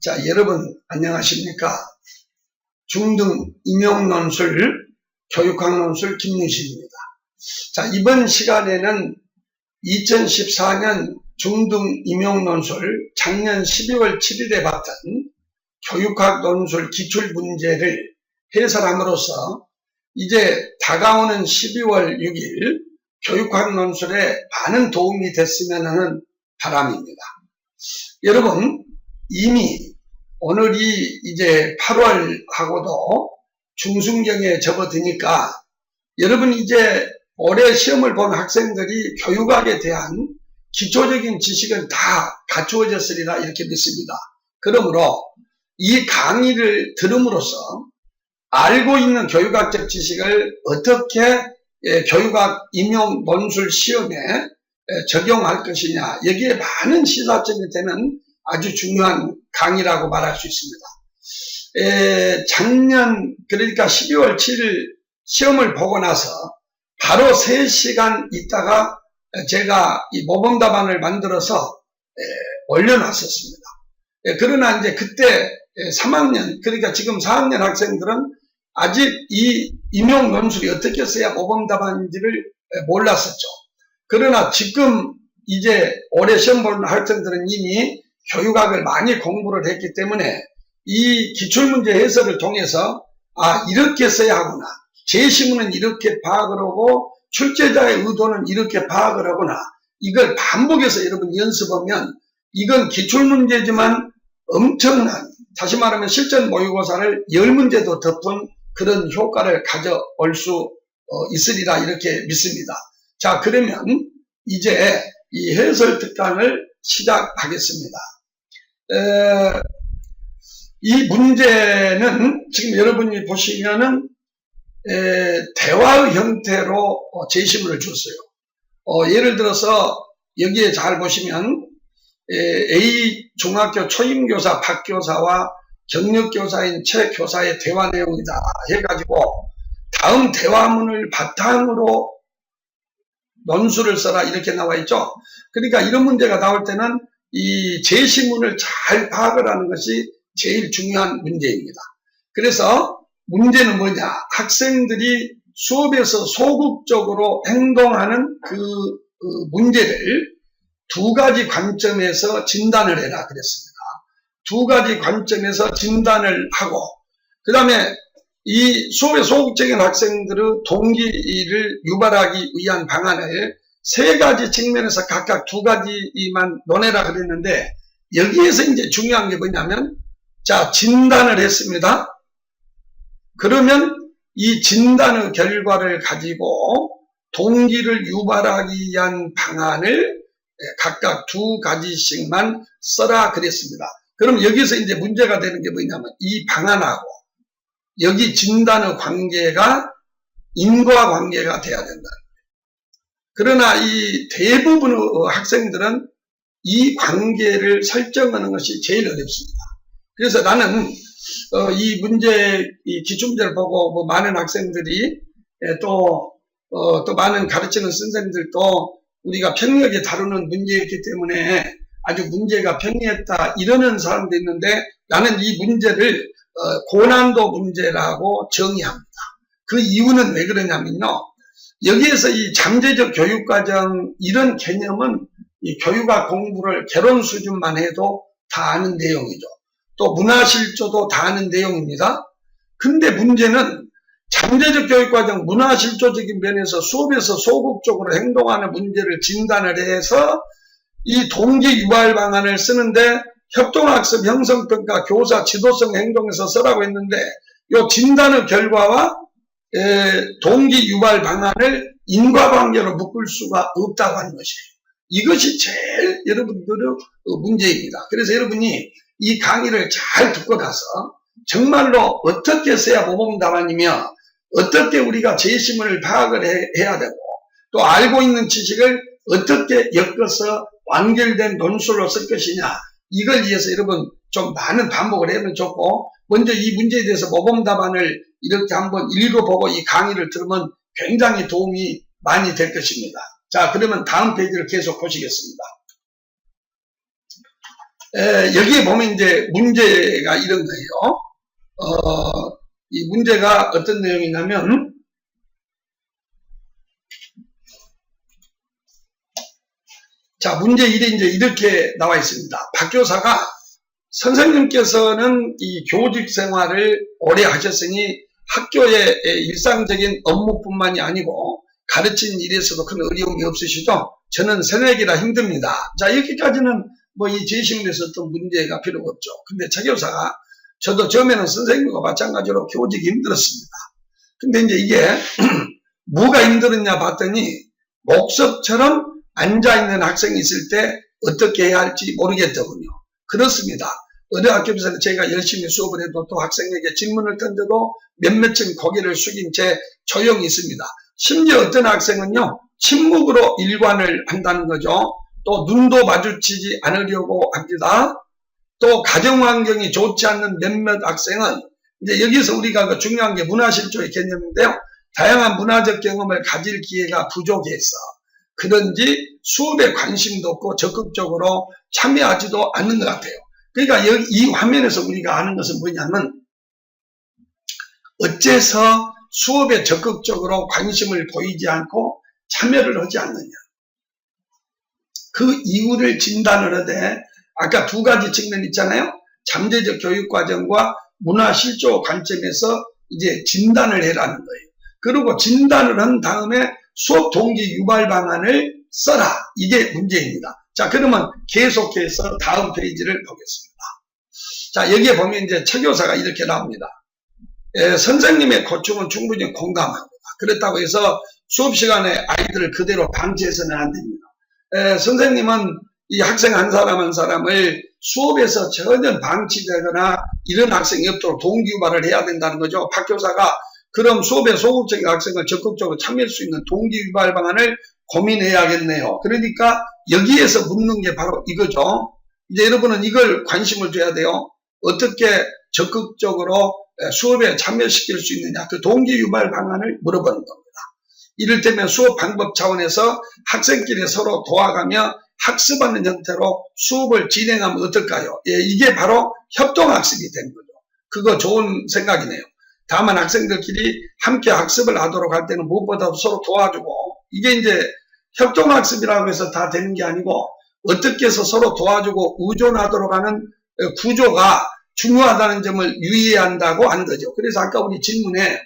자, 여러분 안녕하십니까? 중등 임용논술 교육학논술 김윤식입니다. 자, 이번 시간에는 2014년 중등 임용논술 작년 12월 7일에 봤던 교육학논술 기출문제를 해설함으로써 이제 다가오는 12월 6일 교육학논술에 많은 도움이 됐으면 하는 바람입니다. 여러분, 이미 오늘이 이제 8월하고도 중순경에 접어드니까 여러분 이제 올해 시험을 본 학생들이 교육학에 대한 기초적인 지식은 다 갖추어졌으리라 이렇게 믿습니다. 그러므로 이 강의를 들음으로써 알고 있는 교육학적 지식을 어떻게 교육학 임용 논술 시험에 적용할 것이냐, 여기에 많은 시사점이 되는 아주 중요한 강의라고 말할 수 있습니다. 작년 그러니까 12월 7일 시험을 보고 나서 바로 3시간 있다가 제가 이 모범답안을 만들어서 올려놨었습니다. 그러나 이제 그때 3학년 그러니까 지금 4학년 학생들은 아직 이 임용 논술이 어떻게 써야 모범답안인지를 몰랐었죠. 그러나 지금 이제 올해 시험 보는 학생들은 이미 교육학을 많이 공부를 했기 때문에 이 기출문제 해설을 통해서 이렇게 써야 하구나, 제시문은 이렇게 파악을 하고 출제자의 의도는 이렇게 파악을 하구나, 이걸 반복해서 여러분 연습하면 이건 기출문제지만 엄청난, 다시 말하면 실전 모의고사를 10문제도 덮은 그런 효과를 가져올 수 있으리라 이렇게 믿습니다. 자, 그러면 이제 이 해설 특강을 시작하겠습니다. 이 문제는 지금 여러분이 보시면은 대화의 형태로 제시문을 줬어요. 예를 들어서 여기에 잘 보시면 A 중학교 초임교사 박교사와 경력교사인 최 교사의 대화 내용이다 해가지고 다음 대화문을 바탕으로 논술을 써라 이렇게 나와 있죠. 그러니까 이런 문제가 나올 때는 이 제시문을 잘 파악을 하는 것이 제일 중요한 문제입니다. 그래서 문제는 뭐냐, 학생들이 수업에서 소극적으로 행동하는 그 문제를 두 가지 관점에서 진단을 해라 그랬습니다. 두 가지 관점에서 진단을 하고, 그 다음에 이 수업에 소극적인 학생들의 동기를 유발하기 위한 방안을 3가지 측면에서 각각 2가지만 논해라 그랬는데, 여기에서 이제 중요한 게 뭐냐면, 자, 진단을 했습니다. 그러면 이 진단의 결과를 가지고 동기를 유발하기 위한 방안을 각각 2가지씩만 써라 그랬습니다. 그럼 여기서 이제 문제가 되는 게 뭐냐면 이 방안하고 여기 진단의 관계가 인과관계가 돼야 된다. 그러나 이 대부분의 학생들은 이 관계를 설정하는 것이 제일 어렵습니다. 그래서 나는 이 문제, 이 기출문제를 보고 많은 학생들이 또 많은 가르치는 선생님들도 우리가 평이하게 다루는 문제였기 때문에 아주 문제가 평이했다 이러는 사람도 있는데, 나는 이 문제를 고난도 문제라고 정의합니다. 그 이유는 왜 그러냐면요, 여기에서 이 잠재적 교육과정 이런 개념은 이 교육학 공부를 개론 수준만 해도 다 아는 내용이죠. 또 문화실조도 다 아는 내용입니다. 근데 문제는 잠재적 교육과정 문화실조적인 면에서 수업에서 소극적으로 행동하는 문제를 진단을 해서 이 동기 유발 방안을 쓰는데 협동학습, 형성평가, 교사, 지도성 행동에서 쓰라고 했는데 이 진단의 결과와 동기 유발 방안을 인과관계로 묶을 수가 없다고 하는 것이에요. 이것이 제일 여러분들의 문제입니다. 그래서 여러분이 이 강의를 잘 듣고 나서 정말로 어떻게 써야 모범답안이며 어떻게 우리가 제시문을 파악을 해야 되고 또 알고 있는 지식을 어떻게 엮어서 완결된 논술로 쓸 것이냐, 이걸 위해서 여러분 좀 많은 반복을 하면 좋고, 먼저 이 문제에 대해서 모범답안을 이렇게 한번 읽어보고 이 강의를 들으면 굉장히 도움이 많이 될 것입니다. 자, 그러면 다음 페이지를 계속 보시겠습니다. 여기에 보면 이제 문제가 이런 거예요. 이 문제가 어떤 내용이냐면, 자, 문제 1이 이제 이렇게 나와 있습니다. 박 교사가 선생님께서는 이 교직 생활을 오래 하셨으니 학교의 일상적인 업무뿐만이 아니고 가르치는 일에서도 큰 어려움이 없으시죠? 저는 새내기라 힘듭니다. 자, 여기까지는 뭐 이 제시문에서 어떤 문제가 필요가 없죠. 근데 차 교사가 저도 처음에는 선생님과 마찬가지로 교직이 힘들었습니다. 근데 이제 이게 뭐가 힘들었냐 봤더니 목석처럼 앉아있는 학생이 있을 때 어떻게 해야 할지 모르겠더군요. 그렇습니다. 어느 학교에서 제가 열심히 수업을 해도 또 학생에게 질문을 던져도 몇몇쯤 고개를 숙인 채 조용히 있습니다. 심지어 어떤 학생은요, 침묵으로 일관을 한다는 거죠. 또 눈도 마주치지 않으려고 합니다. 또 가정환경이 좋지 않는 몇몇 학생은 이제 여기서 우리가 중요한 게 문화실조의 개념인데요. 다양한 문화적 경험을 가질 기회가 부족해서 그런지 수업에 관심도 없고 적극적으로 참여하지도 않는 것 같아요. 그러니까 여기 이 화면에서 우리가 아는 것은 뭐냐면 어째서 수업에 적극적으로 관심을 보이지 않고 참여를 하지 않느냐. 그 이유를 진단을 하되 아까 두 가지 측면 있잖아요. 잠재적 교육과정과 문화실조 관점에서 이제 진단을 해라는 거예요. 그리고 진단을 한 다음에 수업 동기 유발 방안을 써라. 이게 문제입니다. 자, 그러면 계속해서 다음 페이지를 보겠습니다. 자, 여기에 보면 이제 차 교사가 이렇게 나옵니다. 선생님의 고충은 충분히 공감합니다. 그렇다고 해서 수업 시간에 아이들을 그대로 방치해서는 안 됩니다. 선생님은 이 학생 한 사람 한 사람을 수업에서 전혀 방치되거나 이런 학생이 없도록 동기 유발을 해야 된다는 거죠. 박 교사가 그럼 수업에 소극적인 학생을 적극적으로 참여할 수 있는 동기 유발 방안을 고민해야겠네요. 그러니까 여기에서 묻는 게 바로 이거죠. 이제 여러분은 이걸 관심을 줘야 돼요. 어떻게 적극적으로 수업에 참여시킬 수 있느냐. 그 동기 유발 방안을 물어보는 겁니다. 이를테면 수업 방법 차원에서 학생끼리 서로 도와가며 학습하는 형태로 수업을 진행하면 어떨까요? 예, 이게 바로 협동학습이 되는 거죠. 그거 좋은 생각이네요. 다만 학생들끼리 함께 학습을 하도록 할 때는 무엇보다도 서로 도와주고 이게 이제 협동학습이라고 해서 다 되는 게 아니고 어떻게 해서 서로 도와주고 의존하도록 하는 구조가 중요하다는 점을 유의해야 한다고 하는 거죠. 그래서 아까 우리 질문에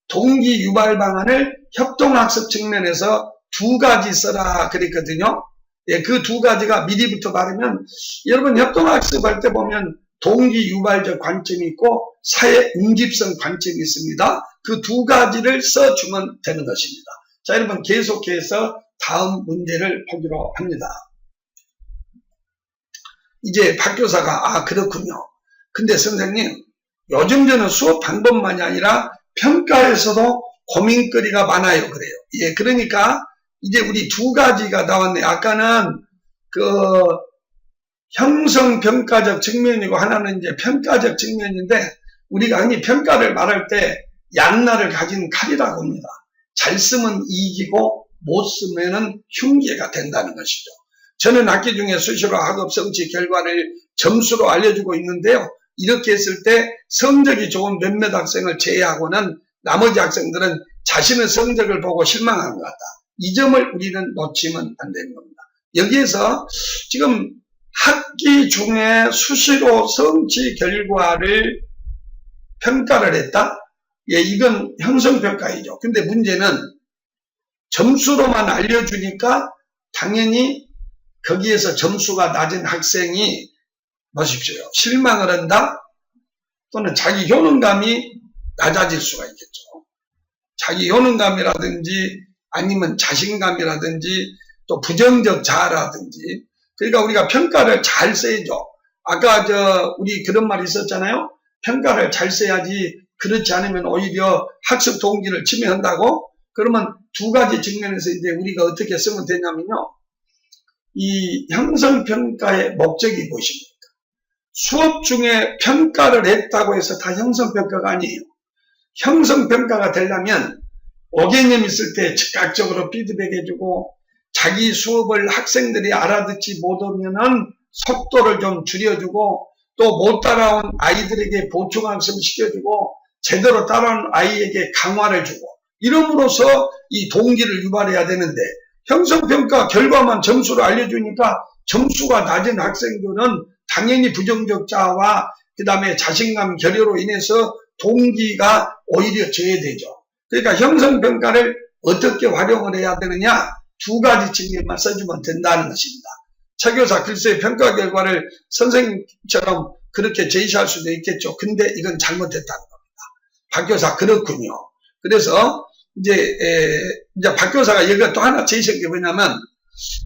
동기 유발 방안을 협동학습 측면에서 두 가지 써라 그랬거든요. 예, 그 두 가지가 미리부터 말하면 여러분 협동학습 할 때 보면 동기 유발적 관점이 있고 사회 응집성 관점이 있습니다. 그 두 가지를 써주면 되는 것입니다. 자, 여러분 계속해서 다음 문제를 보기로 합니다. 이제 박 교사가 그렇군요. 근데 선생님 요즘 저는 수업 방법만이 아니라 평가에서도 고민거리가 많아요. 그래요. 예, 그러니까 이제 우리 두 가지가 나왔네요. 아까는 그 형성평가적 측면이고 하나는 이제 평가적 측면인데 우리가 흔히 평가를 말할 때 양날을 가진 칼이라고 합니다. 잘 쓰면 이기고 못 쓰면은 흉계가 된다는 것이죠. 저는 학기 중에 수시로 학업 성취 결과를 점수로 알려주고 있는데요. 이렇게 했을 때 성적이 좋은 몇몇 학생을 제외하고는 나머지 학생들은 자신의 성적을 보고 실망한 것 같다. 이 점을 우리는 놓치면 안 되는 겁니다. 여기에서 지금 학기 중에 수시로 성취 결과를 평가를 했다? 예, 이건 형성평가이죠. 근데 문제는 점수로만 알려주니까 당연히 거기에서 점수가 낮은 학생이 보십시오. 실망을 한다? 또는 자기 효능감이 낮아질 수가 있겠죠. 자기 효능감이라든지 아니면 자신감이라든지 또 부정적 자아라든지 그러니까 우리가 평가를 잘 써야죠. 아까 우리 그런 말이 있었잖아요. 평가를 잘 써야지 그렇지 않으면 오히려 학습 동기를 침해한다고? 그러면 두 가지 측면에서 이제 우리가 어떻게 쓰면 되냐면요. 이 형성평가의 목적이 무엇입니까? 수업 중에 평가를 했다고 해서 다 형성평가가 아니에요. 형성평가가 되려면 5개념 있을 때 즉각적으로 피드백해주고 자기 수업을 학생들이 알아듣지 못하면은 속도를 좀 줄여주고 또 못 따라온 아이들에게 보충학습 시켜주고 제대로 따라온 아이에게 강화를 주고 이름으로써 이 동기를 유발해야 되는데 형성평가 결과만 점수를 알려주니까 점수가 낮은 학생들은 당연히 부정적자와 그 다음에 자신감 결여로 인해서 동기가 오히려 저해되죠. 그러니까 형성평가를 어떻게 활용을 해야 되느냐 두 가지 측면만 써주면 된다는 것입니다. 차 교사 글쎄 평가 결과를 선생님처럼 그렇게 제시할 수도 있겠죠. 근데 이건 잘못됐다는 겁니다. 박 교사 그렇군요. 그래서 이제 박 교사가 여기가 또 하나 제시한 게 뭐냐면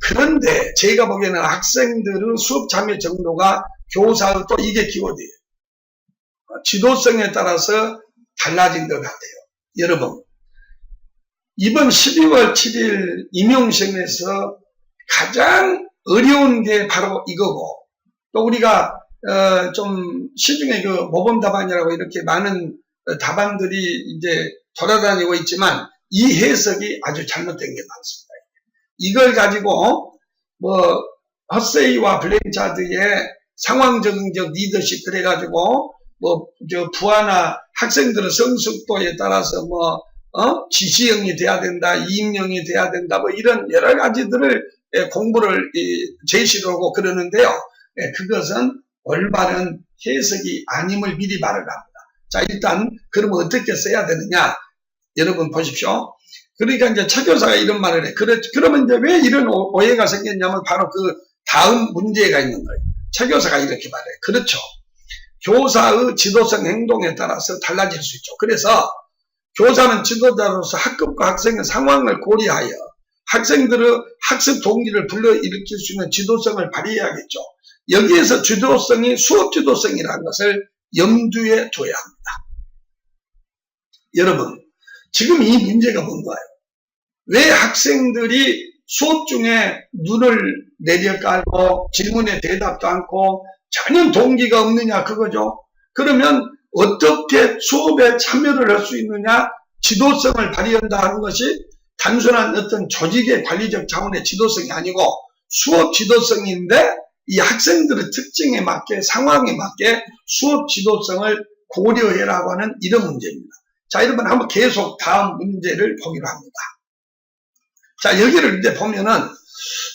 그런데 제가 보기에는 학생들의 수업 참여 정도가 교사의 또 이게 키워드예요. 지도성에 따라서 달라진 것 같아요. 여러분 이번 12월 7일 임용시험에서 가장 어려운 게 바로 이거고 또 우리가 좀 시중에 그 모범 답안이라고 이렇게 많은 답안들이 이제 돌아다니고 있지만 이 해석이 아주 잘못된 게 많습니다. 이걸 가지고 뭐 허세이와 블랭차드의 상황 적응적 리더십 그래가지고 뭐 저 부하나 학생들의 성숙도에 따라서 뭐 지시형이 돼야 된다, 이임형이 돼야 된다, 뭐 이런 여러 가지들을 공부를 제시를 하고 그러는데요. 그것은 올바른 해석이 아님을 미리 말을 합니다. 자, 일단 그러면 어떻게 써야 되느냐? 여러분 보십시오. 그러니까 이제 차 교사가 이런 말을 해. 그러면 이제 왜 이런 오해가 생겼냐면 바로 그 다음 문제가 있는 거예요. 차 교사가 이렇게 말해. 그렇죠. 교사의 지도성 행동에 따라서 달라질 수 있죠. 그래서 교사는 지도자로서 학급과 학생의 상황을 고려하여 학생들의 학습 동기를 불러일으킬 수 있는 지도성을 발휘해야겠죠. 여기에서 지도성이 수업 지도성이라는 것을 염두에 둬야 합니다. 여러분, 지금 이 문제가 뭔가요? 왜 학생들이 수업 중에 눈을 내려깔고 질문에 대답도 않고 전혀 동기가 없느냐 그거죠. 그러면 어떻게 수업에 참여를 할 수 있느냐 지도성을 발휘한다 하는 것이 단순한 어떤 조직의 관리적 차원의 지도성이 아니고 수업 지도성인데 이 학생들의 특징에 맞게 상황에 맞게 수업 지도성을 고려해라고 하는 이런 문제입니다. 자, 여러분 한번 계속 다음 문제를 보기로 합니다. 자, 여기를 이제 보면은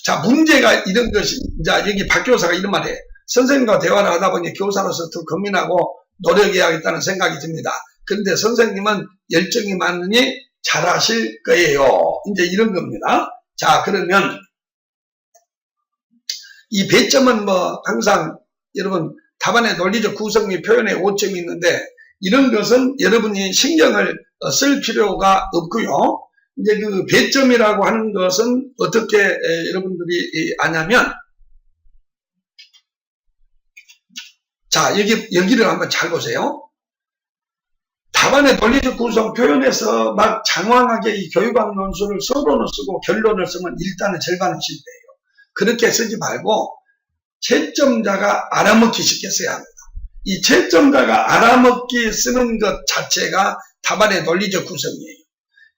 자, 문제가 이런 것이 자, 여기 박 교사가 이런 말을 해. 선생님과 대화를 하다 보니 교사로서 더 고민하고 노력해야겠다는 생각이 듭니다. 그런데 선생님은 열정이 많으니 잘하실 거예요. 이제 이런 겁니다. 자, 그러면 이 배점은 뭐 항상 여러분 답안의 논리적 구성 및 표현에 오점이 있는데 이런 것은 여러분이 신경을 쓸 필요가 없고요. 이제 그 배점이라고 하는 것은 어떻게 여러분들이 아냐면 자, 여기를 한번 잘 보세요. 답안의 논리적 구성 표현에서 막 장황하게 이 교육학 논술을 서론을 쓰고 결론을 쓰면 일단은 절반은 실패해요. 그렇게 쓰지 말고 채점자가 알아먹기 쉽게 써야 합니다. 이 채점자가 알아먹기 쓰는 것 자체가 답안의 논리적 구성이에요.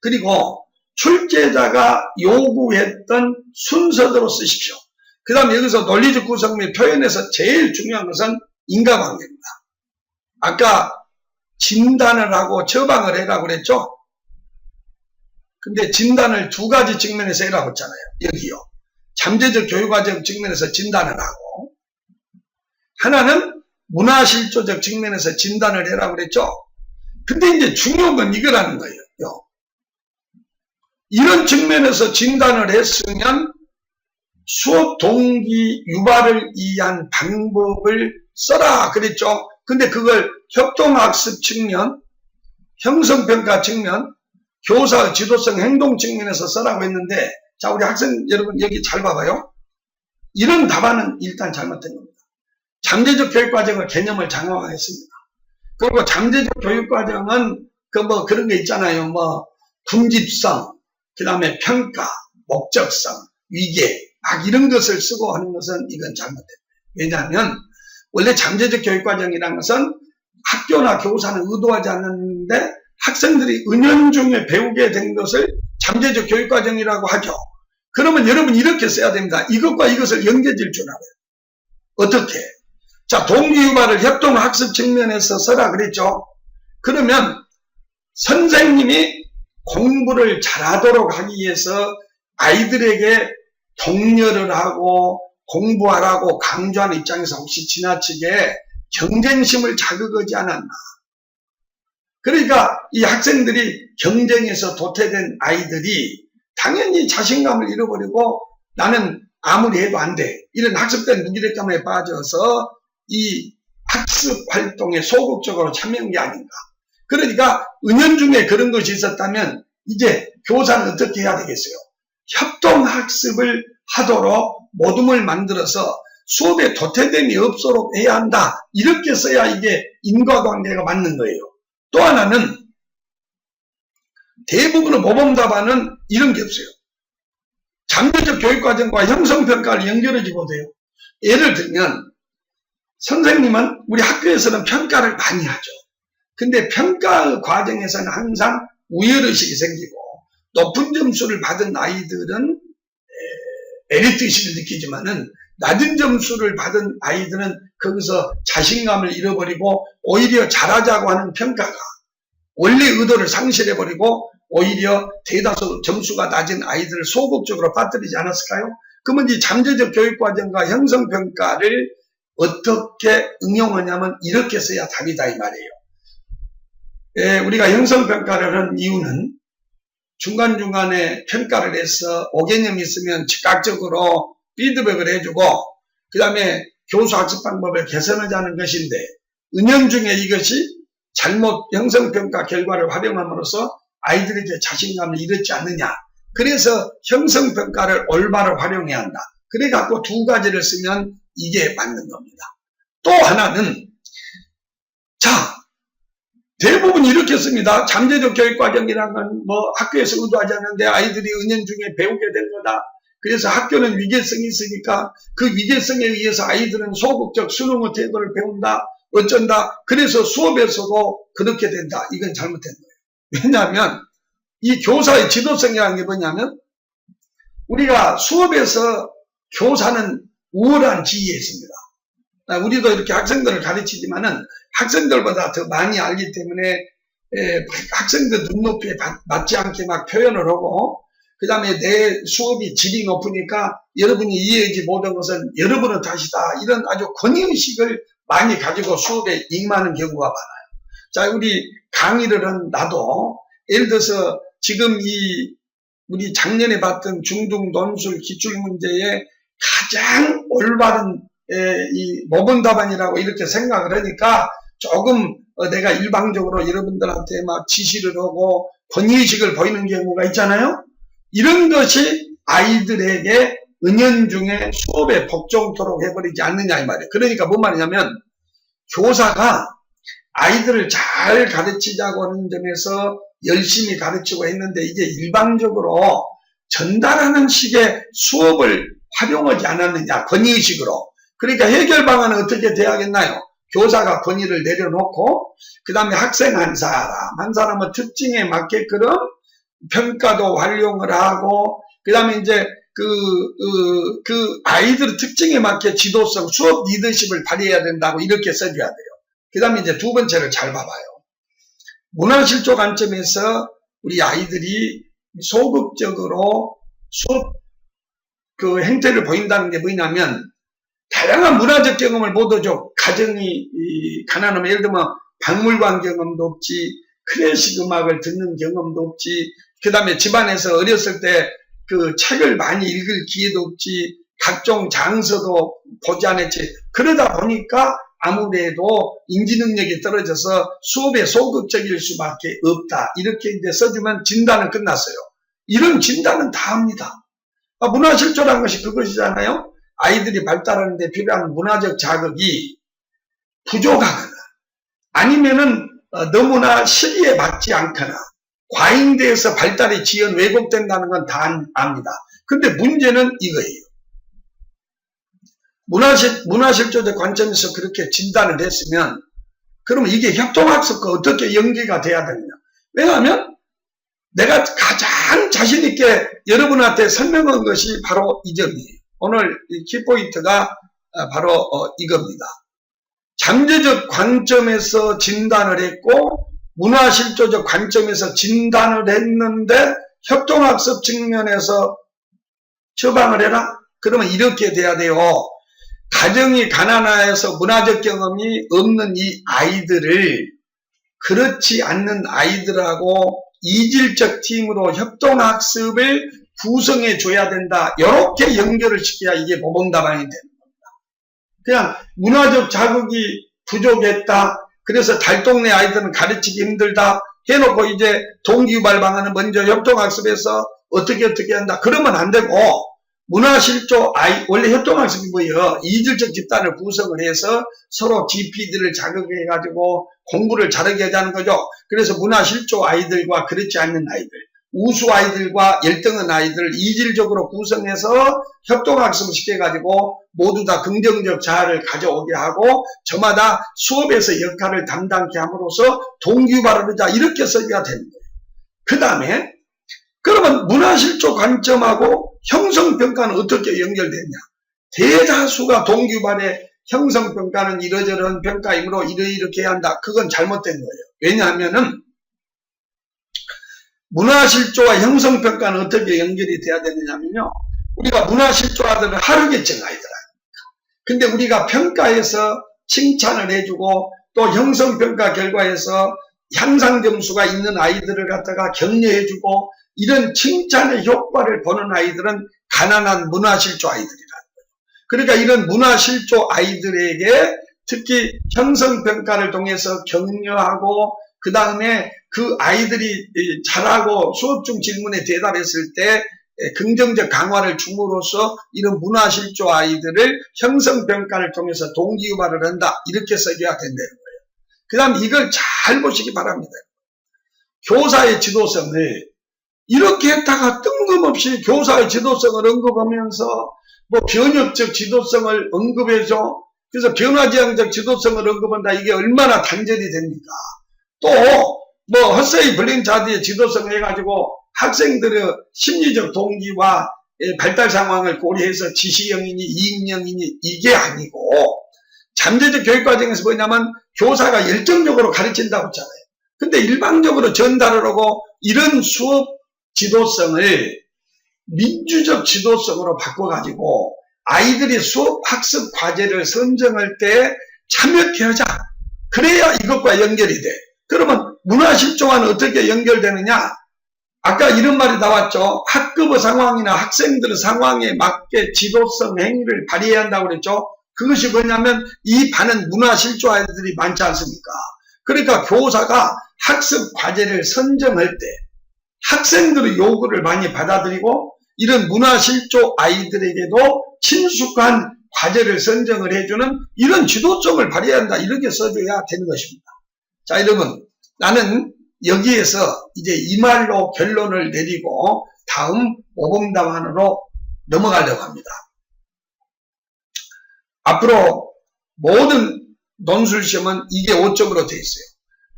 그리고 출제자가 요구했던 순서대로 쓰십시오. 그 다음에 여기서 논리적 구성 및 표현에서 제일 중요한 것은 인과관계입니다. 아까 진단을 하고 처방을 해라고 그랬죠? 근데 진단을 두 가지 측면에서 해라고 했잖아요. 여기요. 잠재적 교육과정 측면에서 진단을 하고 하나는 문화실조적 측면에서 진단을 해라고 그랬죠? 근데 이제 중요한 건 이거라는 거예요. 이런 측면에서 진단을 했으면 수업 동기 유발을 위한 방법을 써라 그랬죠. 근데 그걸 협동학습 측면, 형성평가 측면, 교사 지도성 행동 측면에서 써라고 했는데 자, 우리 학생 여러분 여기 잘 봐봐요. 이런 답안은 일단 잘못된 겁니다. 잠재적 교육과정의 개념을 장황화했습니다. 그리고 잠재적 교육과정은 그 뭐 그런 게 있잖아요. 뭐 군집성, 그 다음에 평가, 목적성, 위계 막 이런 것을 쓰고 하는 것은 이건 잘못돼요. 왜냐하면 원래 잠재적 교육과정이라는 것은 학교나 교사는 의도하지 않았는데 학생들이 은연중에 배우게 된 것을 잠재적 교육과정이라고 하죠. 그러면 여러분 이렇게 써야 됩니다. 이것과 이것을 연계질 줄 알아요. 어떻게? 자, 동기유발을 협동학습 측면에서 써라 그랬죠. 그러면 선생님이 공부를 잘하도록 하기 위해서 아이들에게 독려를 하고 공부하라고 강조하는 입장에서 혹시 지나치게 경쟁심을 자극하지 않았나. 그러니까 이 학생들이 경쟁에서 도태된 아이들이 당연히 자신감을 잃어버리고 나는 아무리 해도 안 돼. 이런 학습된 무기력감에 빠져서 이 학습 활동에 소극적으로 참여한 게 아닌가. 그러니까 은연중에 그런 것이 있었다면 이제 교사는 어떻게 해야 되겠어요? 협동학습을 하도록 모둠을 만들어서 수업에 도태됨이 없도록 해야 한다. 이렇게 써야 이게 인과관계가 맞는 거예요. 또 하나는 대부분의 모범답안은 이런 게 없어요. 잠재적 교육과정과 형성평가를 연결하지 못해요. 예를 들면 선생님은 우리 학교에서는 평가를 많이 하죠. 근데 평가 과정에서는 항상 우열의식이 생기고 높은 점수를 받은 아이들은 에리트의식을 느끼지만은 낮은 점수를 받은 아이들은 거기서 자신감을 잃어버리고 오히려 잘하자고 하는 평가가 원래 의도를 상실해버리고 오히려 대다수 점수가 낮은 아이들을 소극적으로 빠뜨리지 않았을까요? 그러면 이 잠재적 교육과정과 형성평가를 어떻게 응용하냐면 이렇게 써야 답이다 이 말이에요. 우리가 형성평가를 하는 이유는 중간중간에 평가를 해서 오개념이 있으면 즉각적으로 피드백을 해주고 그 다음에 교수 학습 방법을 개선하자는 것인데 은연중에 이것이 잘못 형성평가 결과를 활용함으로써 아이들에게 자신감을 잃지 않느냐. 그래서 형성평가를 올바로 활용해야 한다. 그래 갖고 두 가지를 쓰면 이게 맞는 겁니다. 또 하나는 자 대부분 이렇게 씁니다. 잠재적 교육과정이라는 건 뭐 학교에서 의도하지 않는데 아이들이 은연중에 배우게 된 거다. 그래서 학교는 위계성이 있으니까 그 위계성에 의해서 아이들은 소극적 수능의 태도를 배운다. 어쩐다. 그래서 수업에서도 그렇게 된다. 이건 잘못된 거예요. 왜냐하면 이 교사의 지도성이라는 게 뭐냐면 우리가 수업에서 교사는 우월한 지위에 있습니다. 우리도 이렇게 학생들을 가르치지만은 학생들보다 더 많이 알기 때문에 학생들 눈높이에 맞지 않게 막 표현을 하고 그 다음에 내 수업이 질이 높으니까 여러분이 이해하지 못한 것은 여러분의 탓이다. 이런 아주 권위의식을 많이 가지고 수업에 임하는 경우가 많아요. 자, 우리 강의를 한 나도 예를 들어서 지금 우리 작년에 봤던 중등 논술 기출문제의 가장 올바른 이 모범답안이라고 이렇게 생각을 하니까 조금 내가 일방적으로 여러분들한테 막 지시를 하고 권위의식을 보이는 경우가 있잖아요. 이런 것이 아이들에게 은연중에 수업에 복종토록 해버리지 않느냐 이 말이에요. 그러니까 뭔 말이냐면 교사가 아이들을 잘 가르치자고 하는 점에서 열심히 가르치고 했는데 이게 일방적으로 전달하는 식의 수업을 활용하지 않았느냐 권위의식으로. 그러니까 해결 방안은 어떻게 돼야겠나요? 교사가 권위를 내려놓고 그 다음에 학생 한 사람의 특징에 맞게끔 평가도 활용을 하고 그 다음에 이제 그 아이들의 특징에 맞게 지도성 수업 리더십을 발휘해야 된다고 이렇게 써줘야 돼요. 그 다음에 이제 두 번째를 잘 봐봐요. 문화실조 관점에서 우리 아이들이 소극적으로 수업 그 행태를 보인다는 게 뭐냐면 다양한 문화적 경험을 못 하죠. 가정이 가난하면 예를 들면 박물관 경험도 없지, 클래식 음악을 듣는 경험도 없지, 그 다음에 집안에서 어렸을 때 그 책을 많이 읽을 기회도 없지, 각종 장서도 보지 않았지. 그러다 보니까 아무래도 인지 능력이 떨어져서 수업에 소극적일 수밖에 없다. 이렇게 이제 써주면 진단은 끝났어요. 이런 진단은 다 합니다. 문화실조라는 것이 그것이잖아요. 아이들이 발달하는 데 필요한 문화적 자극이 부족하거나 아니면은 너무나 시기에 맞지 않거나 과잉돼서 발달이 지연 왜곡된다는 건 다 압니다. 근데 문제는 이거예요. 문화실조적 관점에서 그렇게 진단을 했으면 그러면 이게 협동학습과 어떻게 연계가 돼야 되느냐. 왜냐하면 내가 가장 자신있게 여러분한테 설명한 것이 바로 이 점이에요. 오늘 이 키포인트가 바로 이겁니다. 잠재적 관점에서 진단을 했고 문화실조적 관점에서 진단을 했는데 협동학습 측면에서 처방을 해라? 그러면 이렇게 돼야 돼요. 가정이 가난해서 문화적 경험이 없는 이 아이들을 그렇지 않는 아이들하고 이질적 팀으로 협동학습을 구성해 줘야 된다. 이렇게 연결을 시켜야 이게 모범답안이 되는 겁니다. 그냥 문화적 자극이 부족했다. 그래서 달동네 아이들은 가르치기 힘들다. 해놓고 이제 동기유발 방안은 먼저 협동학습에서 어떻게 한다. 그러면 안 되고 문화실조 원래 협동학습이 뭐예요? 이질적 집단을 구성을 해서 서로 GP들을 자극해가지고 공부를 잘하게 하자는 거죠. 그래서 문화실조 아이들과 그렇지 않는 아이들, 우수 아이들과 열등한 아이들을 이질적으로 구성해서 협동학습을 시켜가지고 모두 다 긍정적 자아를 가져오게 하고 저마다 수업에서 역할을 담당케 함으로써 동기유발을 하자 이렇게 써야 되는 거예요. 그 다음에 그러면 문화실조 관점하고 형성평가는 어떻게 연결되냐? 대다수가 동기유발의 형성평가는 이러저러한 평가이므로 이렇게 해야 한다. 그건 잘못된 거예요. 왜냐하면은 문화실조와 형성평가는 어떻게 연결이 돼야 되느냐면요. 우리가 문화실조아들은 하루계층 아이들 아닙니까? 근데 우리가 평가해서 칭찬을 해주고 또 형성평가 결과에서 향상점수가 있는 아이들을 갖다가 격려해주고 이런 칭찬의 효과를 보는 아이들은 가난한 문화실조 아이들이라는 거예요. 그러니까 이런 문화실조 아이들에게 특히 형성평가를 통해서 격려하고 그 다음에 그 아이들이 잘하고 수업 중 질문에 대답했을 때 긍정적 강화를 줌으로써 이런 문화실조 아이들을 형성평가를 통해서 동기유발을 한다. 이렇게 써줘야 된다는 거예요. 그 다음 이걸 잘 보시기 바랍니다. 교사의 지도성을 이렇게 했다가 뜬금없이 교사의 지도성을 언급하면서 뭐 변혁적 지도성을 언급해줘. 그래서 변화지향적 지도성을 언급한다. 이게 얼마나 단절이 됩니까? 또 뭐 헛세이 블린 자드의 지도성을 해가지고 학생들의 심리적 동기와 발달 상황을 고려해서 지시형이니 이익형이니 이게 아니고 잠재적 교육 과정에서 뭐냐면 교사가 열정적으로 가르친다고 했잖아요. 근데 일방적으로 전달을 하고 이런 수업 지도성을 민주적 지도성으로 바꿔가지고 아이들이 수업 학습 과제를 선정할 때 참여케 하자. 그래야 이것과 연결이 돼. 그러면 문화실조와는 어떻게 연결되느냐? 아까 이런 말이 나왔죠. 학급의 상황이나 학생들의 상황에 맞게 지도성 행위를 발휘해야 한다고 그랬죠. 그것이 뭐냐면 이 반은 문화실조 아이들이 많지 않습니까? 그러니까 교사가 학습 과제를 선정할 때 학생들의 요구를 많이 받아들이고 이런 문화실조 아이들에게도 친숙한 과제를 선정을 해주는 이런 지도성을 발휘해야 한다. 이렇게 써줘야 되는 것입니다. 자, 여러분, 나는 여기에서 이제 이 말로 결론을 내리고 다음 모범답안으로 넘어가려고 합니다. 앞으로 모든 논술시험은 이게 5점으로 되어 있어요.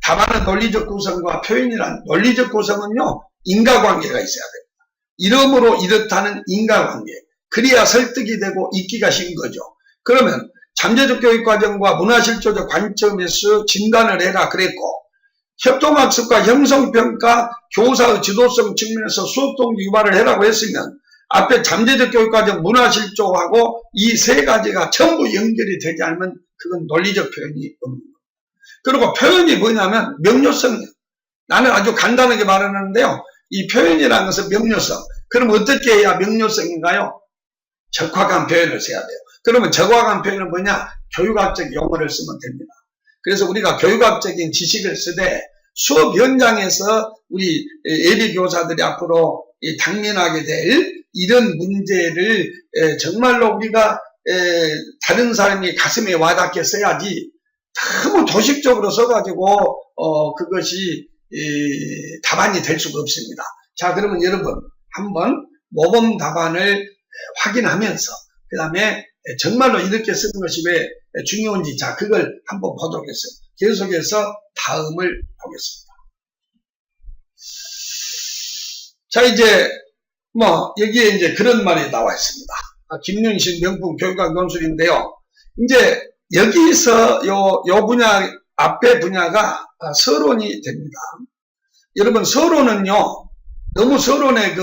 답안의 논리적 구성과 표현이란 논리적 구성은요, 인과관계가 있어야 됩니다. 이러므로 이렇다는 인과관계. 그래야 설득이 되고 읽기가 쉬운 거죠. 그러면 잠재적 교육과정과 문화실조적 관점에서 진단을 해라 그랬고 협동학습과 형성평가 교사의 지도성 측면에서 수업동기 유발을 해라고 했으면 앞에 잠재적 교육과정 문화실조하고 이 세 가지가 전부 연결이 되지 않으면 그건 논리적 표현이 없는 거예요. 그리고 표현이 뭐냐면 명료성이에요. 나는 아주 간단하게 말하는데요. 이 표현이라는 것은 명료성. 그럼 어떻게 해야 명료성인가요? 적확한 표현을 써야 돼요. 그러면 적확한 표현은 뭐냐? 교육학적 용어를 쓰면 됩니다. 그래서 우리가 교육학적인 지식을 쓰되 수업 현장에서 우리 예비 교사들이 앞으로 당면하게 될 이런 문제를 정말로 우리가 다른 사람이 가슴에 와닿게 써야지 너무 도식적으로 써가지고 그것이 답안이 될 수가 없습니다. 자, 그러면 여러분 한번 모범 답안을 확인하면서 그 다음에 정말로 이렇게 쓰는 것이 왜 중요한지 자 그걸 한번 보도록 했어요. 계속해서 다음을 보겠습니다. 자 이제 뭐 여기에 이제 그런 말이 나와 있습니다. 김윤신 명품 교육학 논술인데요. 이제 여기서 요 분야, 앞에 분야가 서론이 됩니다. 여러분, 서론은요, 너무 서론에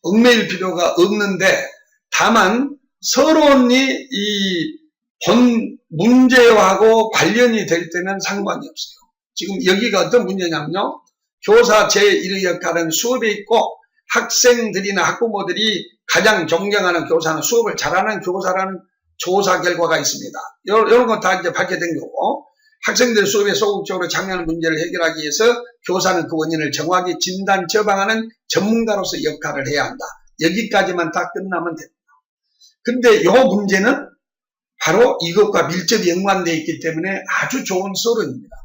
얽매일 필요가 없는데, 다만, 서론이 이 본 문제하고 관련이 될 때는 상관이 없어요. 지금 여기가 어떤 문제냐면요, 교사 제1의 역할은 수업에 있고, 학생들이나 학부모들이 가장 존경하는 교사는 수업을 잘하는 교사라는 조사 결과가 있습니다. 이런 거 다 이제 밝혀진 거고, 학생들 수업에 소극적으로 참여하는 문제를 해결하기 위해서 교사는 그 원인을 정확히 진단, 처방하는 전문가로서 역할을 해야 한다. 여기까지만 다 끝나면 됩니다. 근데 이 문제는 바로 이것과 밀접히 연관되어 있기 때문에 아주 좋은 서론입니다.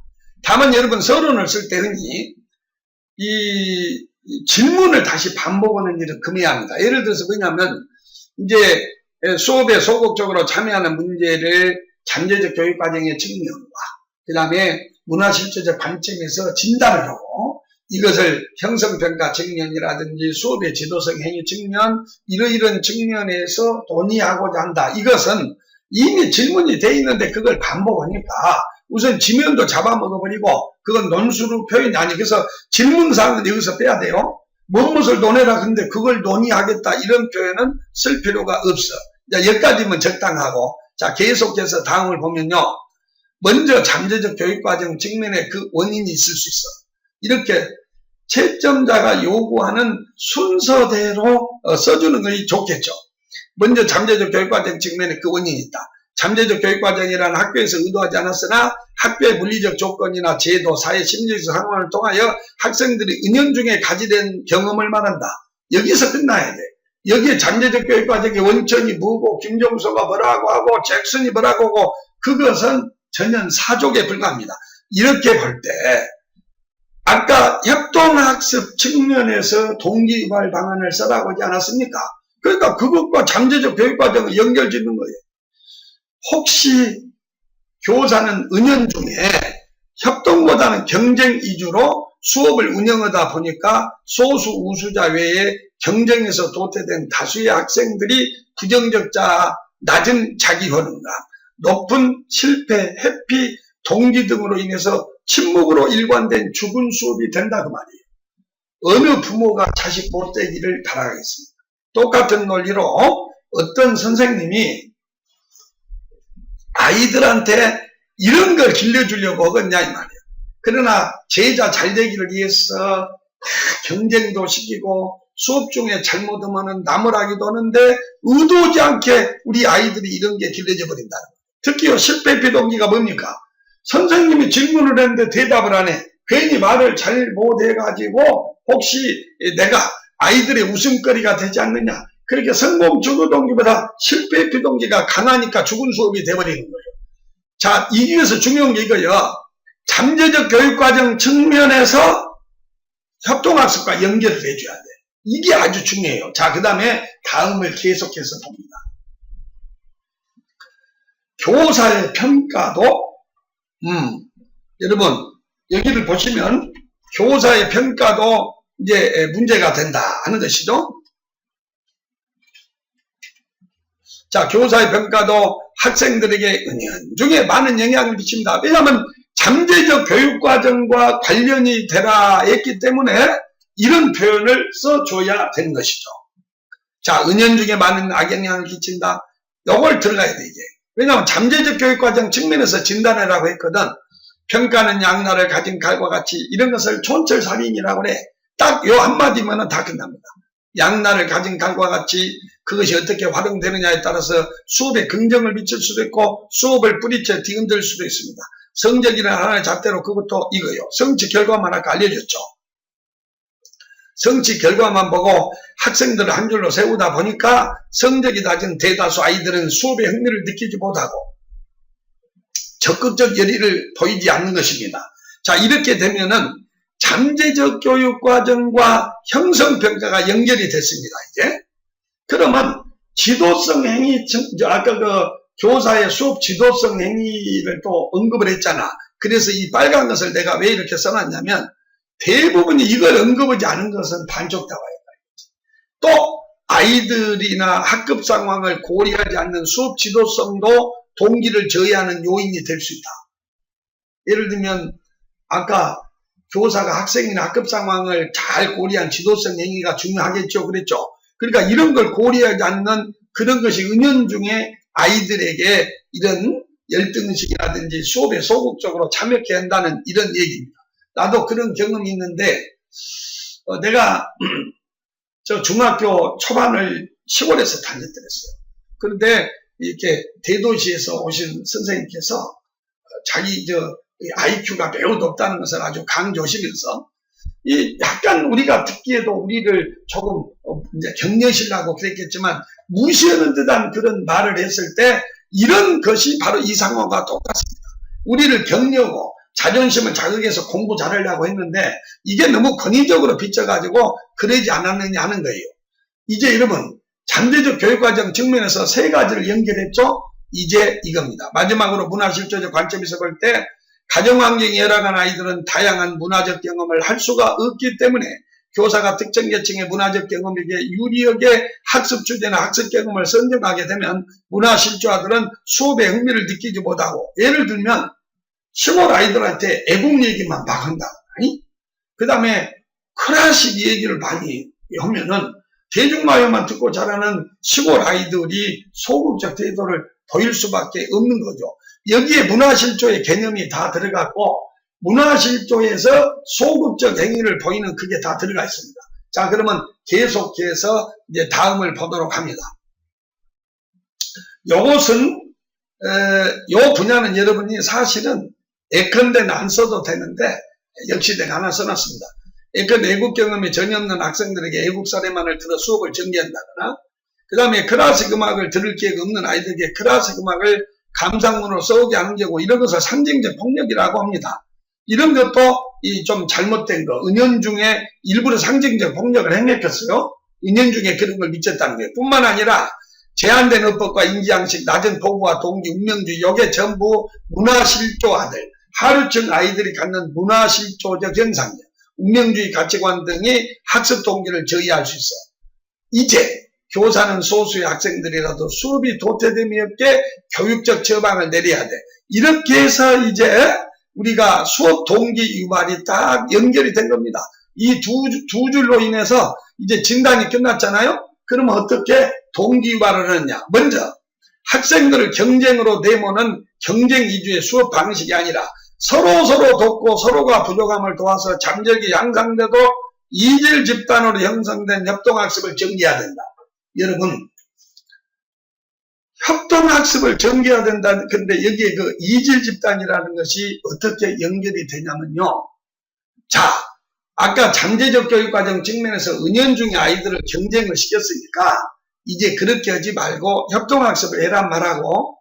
다만 여러분, 서론을 쓸 때 흔히 이 질문을 다시 반복하는 일을 금해야 합니다. 예를 들어서 뭐냐면, 이제 수업에 소극적으로 참여하는 문제를 잠재적 교육과정의 측면과 그 다음에 문화실제적 관점에서 진단을 하고, 이것을 형성평가 측면이라든지 수업의 지도성 행위 측면, 이러이런 측면에서 논의하고자 한다. 이것은 이미 질문이 돼 있는데 그걸 반복하니까 우선 지면도 잡아먹어버리고, 그건 논술로 표현이 아니, 그래서 질문사항은 여기서 빼야 돼요. 무엇을 논해라, 근데 그걸 논의하겠다, 이런 표현은 쓸 필요가 없어. 자, 여기까지면 적당하고, 자, 계속해서 다음을 보면요, 먼저 잠재적 교육과정 측면에 그 원인이 있을 수 있어. 이렇게 채점자가 요구하는 순서대로 써주는 것이 좋겠죠. 먼저 잠재적 교육과정 측면에 그 원인이 있다. 잠재적 교육과정이라는 학교에서 의도하지 않았으나 학교의 물리적 조건이나 제도, 사회, 심리적 상황을 통하여 학생들이 은연중에 가지된 경험을 말한다. 여기서 끝나야 돼. 여기에 잠재적 교육과정의 원천이 뭐고, 김종서가 뭐라고 하고, 잭슨이 뭐라고 하고, 그것은 전혀 사족에 불과합니다. 이렇게 볼 때 아까 협동학습 측면에서 동기유발 방안을 써라고 하지 않았습니까? 그러니까 그것과 잠재적 교육과정을 연결짓는 거예요. 혹시 교사는 은연중에 협동보다는 경쟁 위주로 수업을 운영하다 보니까 소수 우수자 외에 경쟁에서 도태된 다수의 학생들이 부정적자, 낮은 자기 효능감, 높은 실패, 회피, 동기 등으로 인해서 침묵으로 일관된 죽은 수업이 된다, 그 말이에요. 어느 부모가 자식 못되기를 바라겠습니다. 똑같은 논리로 어떤 선생님이 아이들한테 이런 걸 길러주려고 하겠냐, 이 말이에요. 그러나 제자 잘되기를 위해서 경쟁도 시키고 수업 중에 잘못하면 나무라기도 하는데 의도지 않게 우리 아이들이 이런 게 길러져 버린다는 거예요. 특히 실패 동기가 뭡니까? 선생님이 질문을 했는데 대답을 안 해. 괜히 말을 잘 못해가지고 혹시 내가 아이들의 웃음거리가 되지 않느냐. 그렇게 성공 주도 동기보다 실패 동기가 강하니까 죽은 수업이 돼버리는 거예요. 자, 여기서 중요한 게 이거요. 잠재적 교육과정 측면에서 협동학습과 연결을 해줘야 돼. 이게 아주 중요해요. 자, 그 다음에 다음을 계속해서 봅니다. 교사의 평가도 여러분 여기를 보시면 교사의 평가도 이제 문제가 된다 하는 것이죠. 자, 교사의 평가도 학생들에게 은연중에 많은 영향을 미칩니다. 왜냐하면 잠재적 교육과정과 관련이 되라 했기 때문에 이런 표현을 써줘야 되는 것이죠. 자, 은연중에 많은 악영향을 끼친다. 이걸 들어가야 돼, 이게. 왜냐하면 잠재적 교육과정 측면에서 진단해라고 했거든. 평가는 양날을 가진 칼과 같이 이런 것을 촌철살인이라고 그래. 딱 요 한마디면 다 끝납니다. 양날을 가진 칼과 같이 그것이 어떻게 활용되느냐에 따라서 수업에 긍정을 미칠 수도 있고 수업을 뿌리째 뒤흔들 수도 있습니다. 성적이라는 하나의 잣대로 그것도 이거요. 성취 결과만 아까 알려줬죠. 성취 결과만 보고 학생들을 한 줄로 세우다 보니까 성적이 낮은 대다수 아이들은 수업에 흥미를 느끼지 못하고 적극적 열의를 보이지 않는 것입니다. 자, 이렇게 되면은 잠재적 교육과정과 형성평가가 연결이 됐습니다. 이제 그러면 지도성 행위, 아까 그 교사의 수업 지도성 행위를 또 언급을 했잖아. 그래서 이 빨간 것을 내가 왜 이렇게 써놨냐면 대부분이 이걸 언급하지 않은 것은 반쪽다와요. 또 아이들이나 학급 상황을 고려하지 않는 수업 지도성도 동기를 저해하는 요인이 될 수 있다. 예를 들면 아까 교사가 학생이나 학급 상황을 잘 고려한 지도성 행위가 중요하겠죠. 그랬죠. 그러니까 이런 걸 고려하지 않는 그런 것이 은연중에 아이들에게 이런 열등의식이라든지 수업에 소극적으로 참여케 한다는 이런 얘기입니다. 나도 그런 경험이 있는데 내가 저 중학교 초반을 시골에서 다녔더랬어요. 그런데 이렇게 대도시에서 오신 선생님께서 자기 IQ가 매우 높다는 것을 아주 강조시면서 약간 우리가 듣기에도 우리를 조금 이제 격려시려고 그랬겠지만 무시하는 듯한 그런 말을 했을 때 이런 것이 바로 이 상황과 똑같습니다. 우리를 격려하고 자존심을 자극해서 공부 잘하려고 했는데 이게 너무 권위적으로 비춰가지고 그러지 않았느냐 하는 거예요. 이제 여러분 잠재적 교육과정 측면에서 세 가지를 연결했죠. 이제 이겁니다. 마지막으로 문화실조적 관점에서 볼 때 가정환경이 열악한 아이들은 다양한 문화적 경험을 할 수가 없기 때문에 교사가 특정 계층의 문화적 경험에게 유리하게 학습 주제나 학습 경험을 선정하게 되면 문화실조아들은 수업에 흥미를 느끼지 못하고 예를 들면 시골 아이들한테 애국 얘기만 막 한다. 그 다음에 클래식 얘기를 많이 하면은 대중가요만 듣고 자라는 시골 아이들이 소극적 태도를 보일 수밖에 없는 거죠. 여기에 문화실조의 개념이 다 들어갔고 문화실조에서 소극적 행위를 보이는 그게 다 들어가 있습니다. 자, 그러면 계속해서 이제 다음을 보도록 합니다. 요것은 요 분야는 여러분이 사실은 예컨대는 안 써도 되는데 역시 내가 하나 써놨습니다. 예컨대 애국 경험이 전혀 없는 학생들에게 애국 사례만을 들어 수업을 전개한다거나 그 다음에 클래식 음악을 들을 기회가 없는 아이들에게 클래식 음악을 감상문으로 써오게 하는 경우 이런 것을 상징적 폭력이라고 합니다. 이런 것도 좀 잘못된 거, 은연중에 일부러 상징적 폭력을 행했겠어요. 은연중에 그런 걸 미쳤다는 거예요. 뿐만 아니라 제한된 의법과 인지양식, 낮은 포부와 동기, 운명주의 이게 전부 문화실조아들, 하류층 아이들이 갖는 문화실조적 현상이에요. 운명주의 가치관 등이 학습 동기를 저해할 수 있어. 이제 교사는 소수의 학생들이라도 수업이 도태됨이 없게 교육적 처방을 내려야 돼. 이렇게 해서 이제 우리가 수업 동기 유발이 딱 연결이 된 겁니다. 이 두 줄로 인해서 이제 진단이 끝났잖아요. 그러면 어떻게 동기 유발을 하느냐. 먼저 학생들을 경쟁으로 내모는 경쟁 위주의 수업 방식이 아니라 서로 돕고 서로가 부족함을 도와서 잠재력이 향상돼도 이질 집단으로 형성된 협동학습을 전개해야 된다. 여러분 협동학습을 전개해야 된다. 근데 여기에 그 이질 집단이라는 것이 어떻게 연결이 되냐면요. 자, 아까 잠재적 교육과정 측면에서 은연중에 아이들을 경쟁을 시켰으니까 이제 그렇게 하지 말고 협동학습을 해란 말하고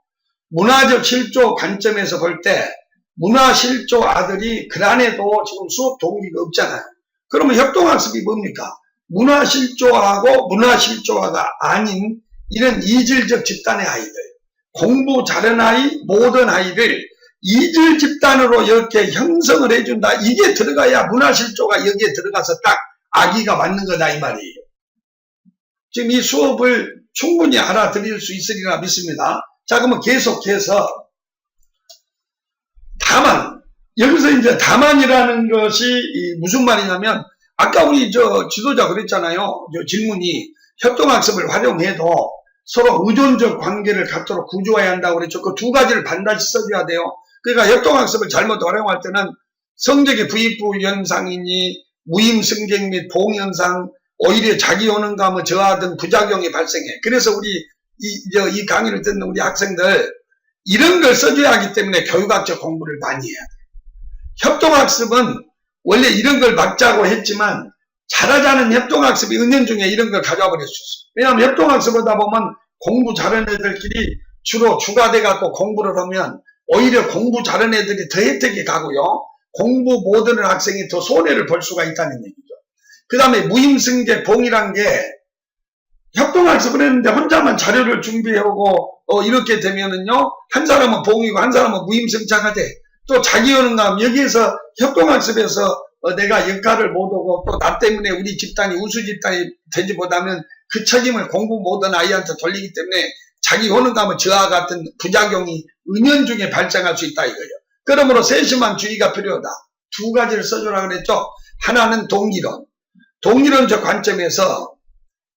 문화적 실조 관점에서 볼 때 문화실조 아들이 그 안에도 지금 수업 동기가 없잖아요. 그러면 협동학습이 뭡니까? 문화실조하고 문화실조화가 아닌 이런 이질적 집단의 아이들, 공부 잘하는 아이, 모든 아이를 이질 집단으로 이렇게 형성을 해준다. 이게 들어가야 문화실조가 여기에 들어가서 딱 아기가 맞는 거다 이 말이에요. 지금 이 수업을 충분히 알아들일 수 있으리라 믿습니다. 자, 그러면 계속해서 다만, 여기서 이제 다만이라는 것이 무슨 말이냐면 아까 우리 지도자 그랬잖아요. 질문이 협동학습을 활용해도 서로 의존적 관계를 갖도록 구조해야 한다고 그랬죠. 그 두 가지를 반드시 써줘야 돼요. 그러니까 협동학습을 잘못 활용할 때는 성적의 부익부 현상이니 무임 승객 및 보응현상, 오히려 자기 효능감의 저하 등 부작용이 발생해. 그래서 우리 이 강의를 듣는 우리 학생들 이런 걸 써줘야 하기 때문에 교육학적 공부를 많이 해야 돼요. 협동학습은 원래 이런 걸 막자고 했지만 잘하지 않은 협동학습이 은연중에 이런 걸 가져와 버릴 수 있어요. 왜냐하면 협동학습하다 보면 공부 잘하는 애들끼리 주로 주가 돼갖고 공부를 하면 오히려 공부 잘하는 애들이 더 혜택이 가고요. 공부 못하는 학생이 더 손해를 볼 수가 있다는 얘기죠. 그 다음에 무임승계 봉이란 게 협동학습을 했는데 혼자만 자료를 준비하고 이렇게 되면은요 한 사람은 봉이고 한 사람은 무임승차가 돼. 또 자기 효능감 여기에서 협동학습에서 내가 역할을 못하고 또 나 때문에 우리 집단이 우수 집단이 되지 못하면 그 책임을 공부 못한 아이한테 돌리기 때문에 자기 효능감의 저하 같은 부작용이 은연중에 발생할 수 있다 이거예요. 그러므로 세심한 주의가 필요하다. 두 가지를 써주라 그랬죠. 하나는 동기론. 동기론적 관점에서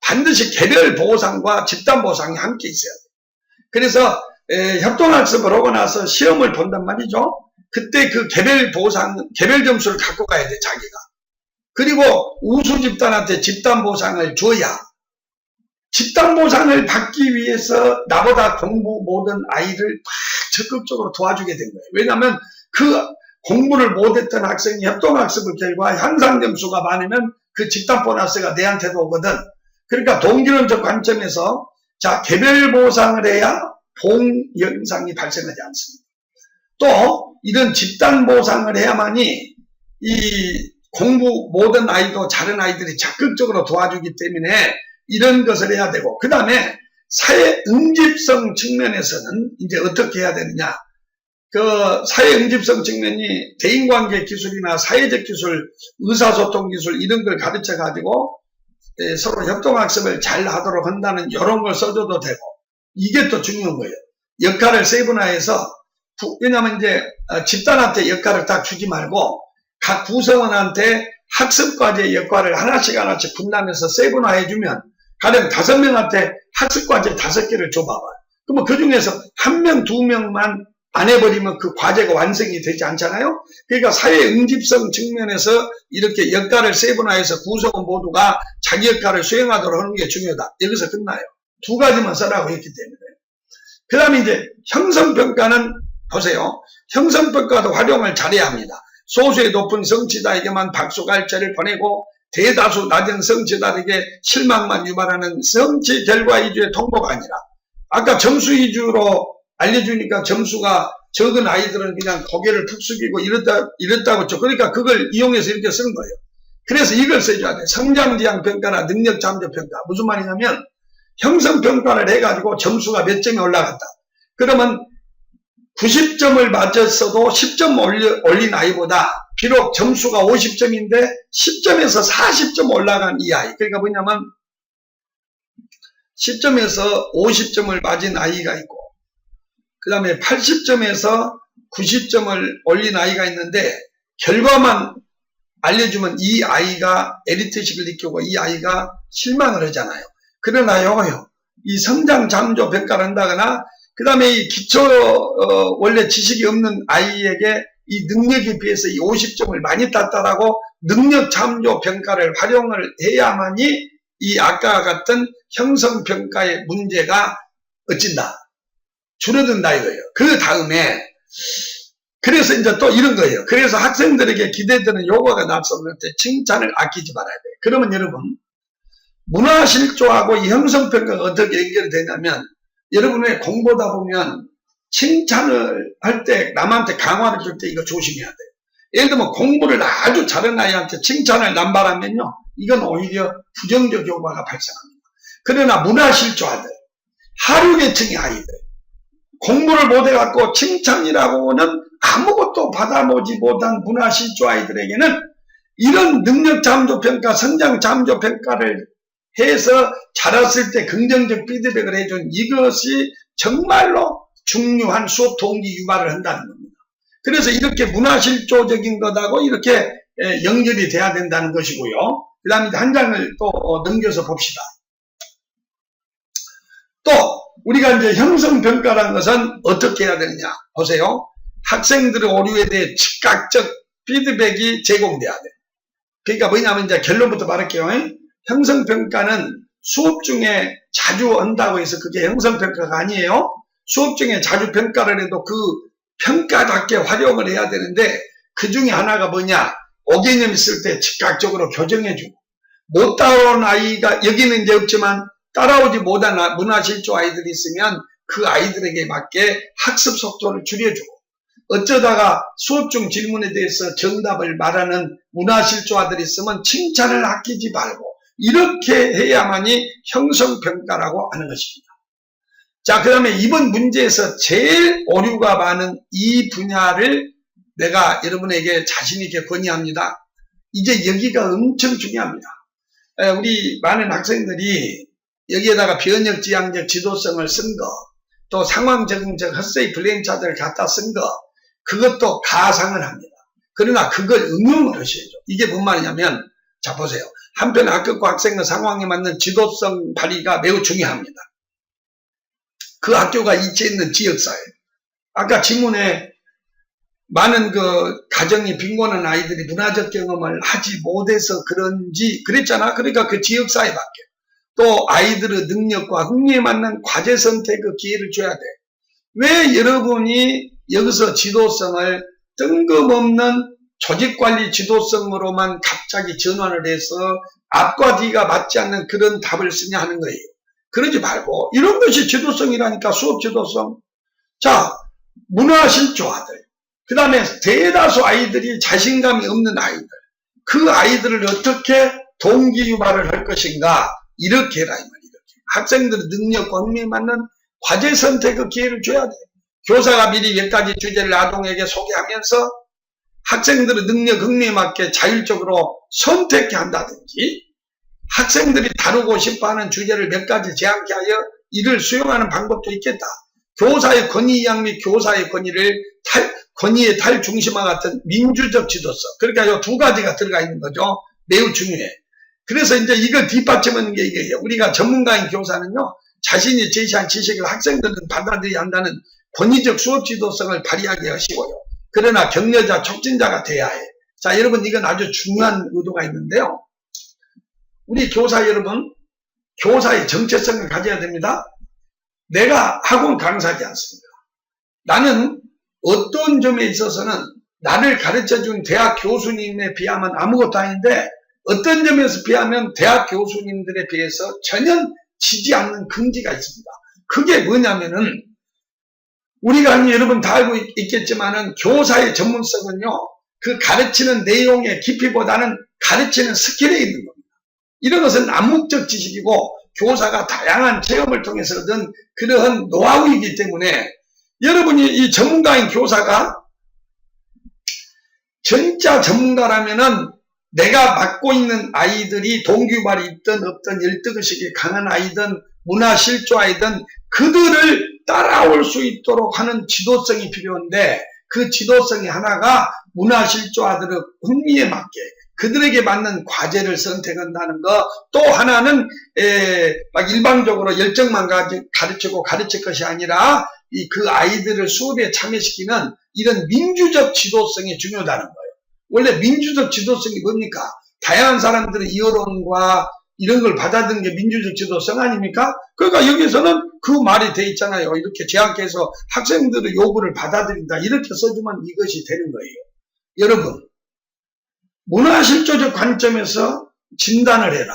반드시 개별 보상과 집단 보상이 함께 있어야 돼요. 그래서 협동학습을 하고 나서 시험을 본단 말이죠. 그때 그 개별 보상, 개별 점수를 갖고 가야 돼, 자기가. 그리고 우수 집단한테 집단 보상을 줘야 집단 보상을 받기 위해서 나보다 공부 못한 아이를 막 적극적으로 도와주게 된 거예요. 왜냐하면 그 공부를 못했던 학생이 협동학습의 결과 향상 점수가 많으면 그 집단 보너스가 내한테도 오거든. 그러니까 동기론적 관점에서 자, 개별 보상을 해야 봉 현상이 발생하지 않습니다. 또 이런 집단 보상을 해야만이 이 공부 못한 아이도 다른 아이들이 적극적으로 도와주기 때문에 이런 것을 해야 되고, 그 다음에 사회 응집성 측면에서는 이제 어떻게 해야 되느냐. 그 사회 응집성 측면이 대인관계 기술이나 사회적 기술, 의사소통 기술 이런 걸 가르쳐 가지고 서로 협동학습을 잘 하도록 한다는 이런 걸 써줘도 되고, 이게 또 중요한 거예요. 역할을 세분화해서, 왜냐하면 이제 집단한테 역할을 딱 주지 말고 각 구성원한테 학습과제 역할을 하나씩 분담해서 세분화해주면, 가령 5명한테 학습과제 5개를 줘봐봐요. 그러면 그 중에서 1명, 2명만 안 해버리면 그 과제가 완성이 되지 않잖아요. 그러니까 사회 응집성 측면에서 이렇게 역할을 세분화해서 구성원 모두가 자기 역할을 수행하도록 하는 게 중요하다. 여기서 끝나요. 두 가지만 써라고 했기 때문에. 그 다음에 이제 형성평가는 보세요. 형성평가도 활용을 잘해야 합니다. 소수의 높은 성취자에게만 박수갈채를 보내고 대다수 낮은 성취자에게 실망만 유발하는 성취 결과 위주의 통보가 아니라, 아까 점수 위주로 알려주니까 점수가 적은 아이들은 그냥 고개를 푹 숙이고 이랬다고 했죠. 그러니까 그걸 이용해서 이렇게 쓰는 거예요. 그래서 이걸 써줘야 돼. 성장지향 평가나 능력 잠재 평가. 무슨 말이냐면 형성평가를 해가지고 점수가 몇 점이 올라갔다. 그러면 90점을 맞았어도 10점 올린 아이보다 비록 점수가 50점인데 10점에서 40점 올라간 이 아이. 그러니까 뭐냐면 10점에서 50점을 맞은 아이가 있고, 그 다음에 80점에서 90점을 올린 아이가 있는데, 결과만 알려주면 이 아이가 에리트식을 느끼고 이 아이가 실망을 하잖아요. 그러나 요거요, 이 성장 잠조 평가를 한다거나, 그 다음에 이 기초 원래 지식이 없는 아이에게 이 능력에 비해서 이 50점을 많이 땄다라고 능력 잠조 평가를 활용을 해야만이 이 아까 같은 형성평가의 문제가 어찐다, 줄어든다 이거예요. 그 다음에 그래서 이제 또 이런 거예요. 그래서 학생들에게 기대되는 요구가 낯설을 때 칭찬을 아끼지 말아야 돼요. 그러면 여러분, 문화실조하고 이 형성평가가 어떻게 연결되냐면, 여러분 왜 공부하다 보면 칭찬을 할 때 남한테 강화를 줄 때 이거 조심해야 돼요. 예를 들면 공부를 아주 잘하는 아이한테 칭찬을 남발하면요, 이건 오히려 부정적 효과가 발생합니다. 그러나 문화실조아들, 하류계층의 아이들, 공부를 못해갖고 칭찬이라고는 아무것도 받아보지 못한 문화실조 아이들에게는 이런 능력 잠조평가, 성장 잠조평가를 해서 자랐을 때 긍정적 피드백을 해준 이것이 정말로 중요한 수업 동기 유발을 한다는 겁니다. 그래서 이렇게 문화실조적인 것하고 이렇게 연결이 돼야 된다는 것이고요. 그 다음에 한 장을 또 넘겨서 봅시다. 또 우리가 이제 형성평가라는 것은 어떻게 해야 되느냐 보세요. 학생들의 오류에 대해 즉각적 피드백이 제공돼야 돼. 그러니까 뭐냐면 이제 결론부터 말할게요. 형성평가는 수업 중에 자주 한다고 해서 그게 형성평가가 아니에요. 수업 중에 자주 평가를 해도 그 평가답게 활용을 해야 되는데, 그 중에 하나가 뭐냐, 오개념 있을 때 즉각적으로 교정해주고, 못 따라온 아이가 여기는 이제 없지만 따라오지 못한 문화실조 아이들이 있으면 그 아이들에게 맞게 학습 속도를 줄여주고, 어쩌다가 수업 중 질문에 대해서 정답을 말하는 문화실조아들이 있으면 칭찬을 아끼지 말고 이렇게 해야만이 형성평가라고 하는 것입니다. 자, 그 다음에 이번 문제에서 제일 오류가 많은 이 분야를 내가 여러분에게 자신있게 건의합니다. 이제 여기가 엄청 중요합니다. 우리 많은 학생들이 여기에다가 변혁지향적 지도성을 쓴 거, 또 상황 적응적 헛세이 블레임 차트를 갖다 쓴 거, 그것도 가상을 합니다. 그러나 그걸 응용을 하셔야죠. 이게 뭔 말이냐면, 자 보세요. 한편 학급과 학생의 상황에 맞는 지도성 발휘가 매우 중요합니다. 그 학교가 위치해 있는 지역사회. 아까 지문에 많은 그 가정이 빈곤한 아이들이 문화적 경험을 하지 못해서 그런지 그랬잖아. 그러니까 그 지역사회 밖에. 또 아이들의 능력과 흥미에 맞는 과제 선택의 기회를 줘야 돼. 왜 여러분이 여기서 지도성을 뜬금없는 조직관리 지도성으로만 갑자기 전환을 해서 앞과 뒤가 맞지 않는 그런 답을 쓰냐 하는 거예요. 그러지 말고 이런 것이 지도성이라니까. 수업 지도성. 자, 문화실조아들, 그 다음에 대다수 아이들이 자신감이 없는 아이들, 그 아이들을 어떻게 동기유발을 할 것인가, 이렇게 해라 이 말이에요. 학생들의 능력과 흥미에 맞는 과제 선택의 기회를 줘야 돼. 교사가 미리 몇 가지 주제를 아동에게 소개하면서 학생들의 능력, 흥미에 맞게 자율적으로 선택해 한다든지, 학생들이 다루고 싶어하는 주제를 몇 가지 제안케 하여 이를 수용하는 방법도 있겠다. 교사의 권위양 및 교사의 권위의 탈중심화 같은 민주적 지도성. 그러니까 이 두 가지가 들어가 있는 거죠. 매우 중요해. 그래서 이제 이걸 뒷받침하는 게 이게 우리가 전문가인 교사는요, 자신이 제시한 지식을 학생들은 받아들여야 한다는 권위적 수업 지도성을 발휘하게 하시고요. 그러나 격려자, 촉진자가 돼야 해. 자, 여러분, 이건 아주 중요한 의도가 있는데요. 우리 교사 여러분, 교사의 정체성을 가져야 됩니다. 내가 학원 강사지 않습니까? 나는 어떤 점에 있어서는 나를 가르쳐준 대학 교수님에 비하면 아무것도 아닌데, 어떤 점에서 비하면 대학 교수님들에 비해서 전혀 지지 않는 긍지가 있습니다. 그게 뭐냐면은, 우리가 여러분 다 알고 있겠지만은 교사의 전문성은요, 그 가르치는 내용의 깊이보다는 가르치는 스킬에 있는 겁니다. 이런 것은 암묵적 지식이고 교사가 다양한 체험을 통해서 얻은 그러한 노하우이기 때문에, 여러분이 이 전문가인 교사가 진짜 전문가라면은 내가 맡고 있는 아이들이 동기유발이 있든 없든 열등의식이 강한 아이든 문화실조아이든 그들을 따라올 수 있도록 하는 지도성이 필요한데, 그 지도성이 하나가 문화실조아들의 흥미에 맞게 그들에게 맞는 과제를 선택한다는 거, 또 하나는 막 일방적으로 열정만 가르치고 가르칠 것이 아니라 그 아이들을 수업에 참여시키는 이런 민주적 지도성이 중요하다는 거예요. 원래 민주적 지도성이 뭡니까? 다양한 사람들의 여론과 이런 걸 받아들이는 게 민주적 지도성 아닙니까? 그러니까 여기서는 그 말이 돼 있잖아요. 이렇게 제약해서 학생들의 요구를 받아들인다, 이렇게 써주면 이것이 되는 거예요. 여러분, 문화실조적 관점에서 진단을 해라.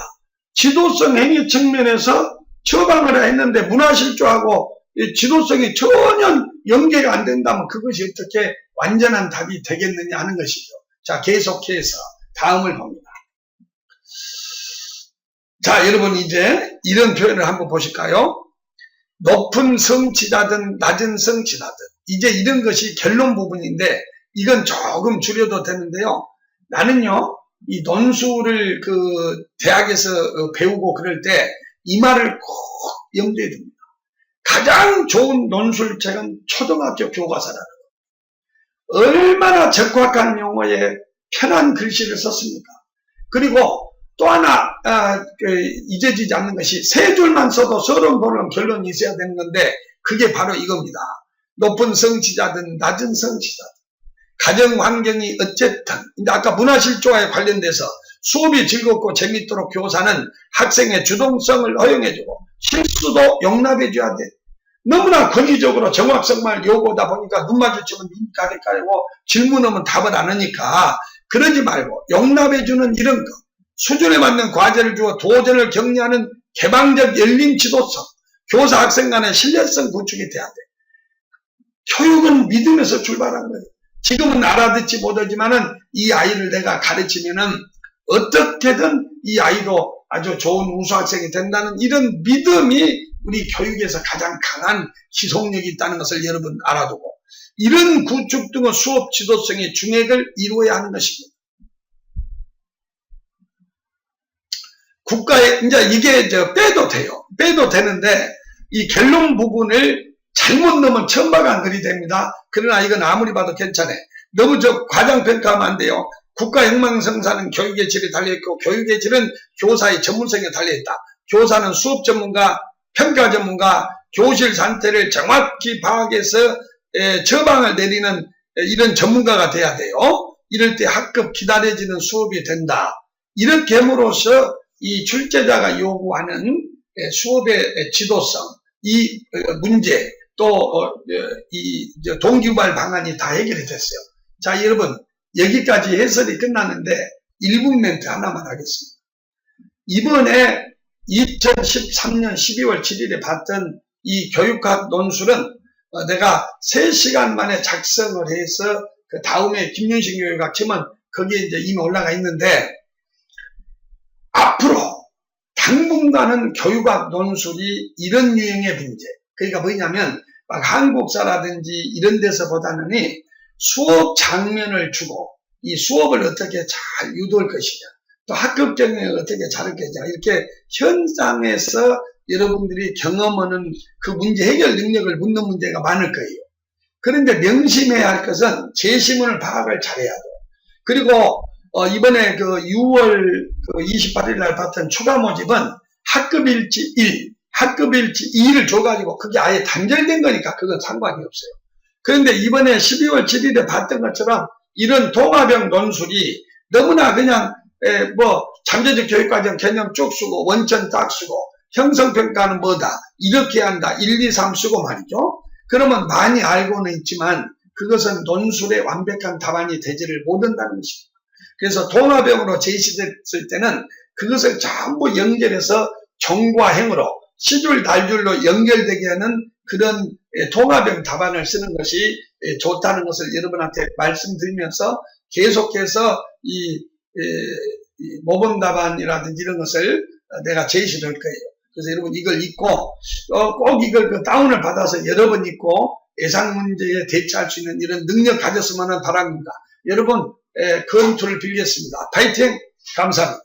지도성 행위 측면에서 처방을 했는데 문화실조하고 지도성이 전혀 연계가 안 된다면 그것이 어떻게 완전한 답이 되겠느냐 하는 것이죠. 자, 계속해서 다음을 봅니다. 자, 여러분, 이제 이런 표현을 한번 보실까요? 높은 성취자든 낮은 성취자든, 이제 이런 것이 결론 부분인데 이건 조금 줄여도 되는데요. 나는요, 이 논술을 그 대학에서 배우고 그럴 때 이 말을 꼭 염두에 둡니다. 가장 좋은 논술책은 초등학교 교과서라는 거. 얼마나 적확한 용어에 편한 글씨를 썼습니까? 그리고 또 하나 잊어지지 않는 것이 세 줄만 써도 서론 보는 결론이 있어야 되는 건데, 그게 바로 이겁니다. 높은 성취자든 낮은 성취자든 가정 환경이 어쨌든, 아까 문화실조화에 관련돼서 수업이 즐겁고 재밌도록 교사는 학생의 주동성을 허용해주고 실수도 용납해줘야 돼. 너무나 권위적으로 정확성만 요구하다 보니까 눈 마주치면 눈 가리고 질문하면 답을 안 하니까 그러지 말고 용납해주는 이런 거, 수준에 맞는 과제를 주어 도전을 격려하는 개방적 열린 지도성, 교사 학생 간의 신뢰성 구축이 돼야 돼. 교육은 믿음에서 출발한 거예요. 지금은 알아듣지 못하지만은 이 아이를 내가 가르치면은 어떻게든 이 아이도 아주 좋은 우수학생이 된다는 이런 믿음이 우리 교육에서 가장 강한 지속력이 있다는 것을 여러분 알아두고, 이런 구축 등의 수업 지도성의 중핵을 이루어야 하는 것입니다. 국가에, 이제 이게 빼도 돼요. 빼도 되는데, 이 결론 부분을 잘못 넣으면 천박한 글이 됩니다. 그러나 이건 아무리 봐도 괜찮아요. 너무 과장평가하면 안 돼요. 국가 혁명성사는 교육의 질에 달려있고, 교육의 질은 교사의 전문성에 달려있다. 교사는 수업 전문가, 평가 전문가, 교실 상태를 정확히 파악해서 처방을 내리는 이런 전문가가 돼야 돼요. 이럴 때 학급 기다려지는 수업이 된다. 이렇게 함으로써 이 출제자가 요구하는 수업의 지도성, 이 문제, 또 이 동기부여 방안이 다 해결이 됐어요. 자, 여러분, 여기까지 해설이 끝났는데 1분 멘트 하나만 하겠습니다. 이번에 2013년 12월 7일에 봤던 이 교육학 논술은 내가 3시간 만에 작성을 해서 그 다음에 김윤식 교육학 치면 거기에 이제 이미 올라가 있는데, 앞으로 당분간은 교육학 논술이 이런 유형의 문제, 그러니까 뭐냐면 막 한국사라든지 이런 데서보다는 수업 장면을 주고 이 수업을 어떻게 잘 유도할 것이냐, 또 학급 경영을 어떻게 잘할 것이냐, 이렇게 현장에서 여러분들이 경험하는 그 문제 해결 능력을 묻는 문제가 많을 거예요. 그런데 명심해야 할 것은 재시문을 파악을 잘해야 돼요. 그리고 이번에 그 6월 28일 날 봤던 추가 모집은 학급일지 1, 학급일지 2를 줘가지고 그게 아예 단절된 거니까 그건 상관이 없어요. 그런데 이번에 12월 7일에 봤던 것처럼 이런 동화병 논술이 너무나 그냥 잠재적 교육과정 개념 쭉 쓰고 원천 딱 쓰고 형성평가는 뭐다, 이렇게 한다, 1, 2, 3 쓰고 말이죠. 그러면 많이 알고는 있지만 그것은 논술의 완벽한 답안이 되지를 못한다는 것입니다. 그래서 동화병으로 제시됐을 때는 그것을 전부 연결해서 정과 행으로 시줄 날줄로 연결되게 하는 그런 동화병 답안을 쓰는 것이 좋다는 것을 여러분한테 말씀드리면서 계속해서 이 모범 답안이라든지 이런 것을 내가 제시를 할 거예요. 그래서 여러분 이걸 읽고 꼭 이걸 다운을 받아서 여러 번 읽고 예상 문제에 대처할 수 있는 이런 능력 가졌으면 바랍니다. 여러분 건투를 빌겠습니다. 파이팅! 감사합니다.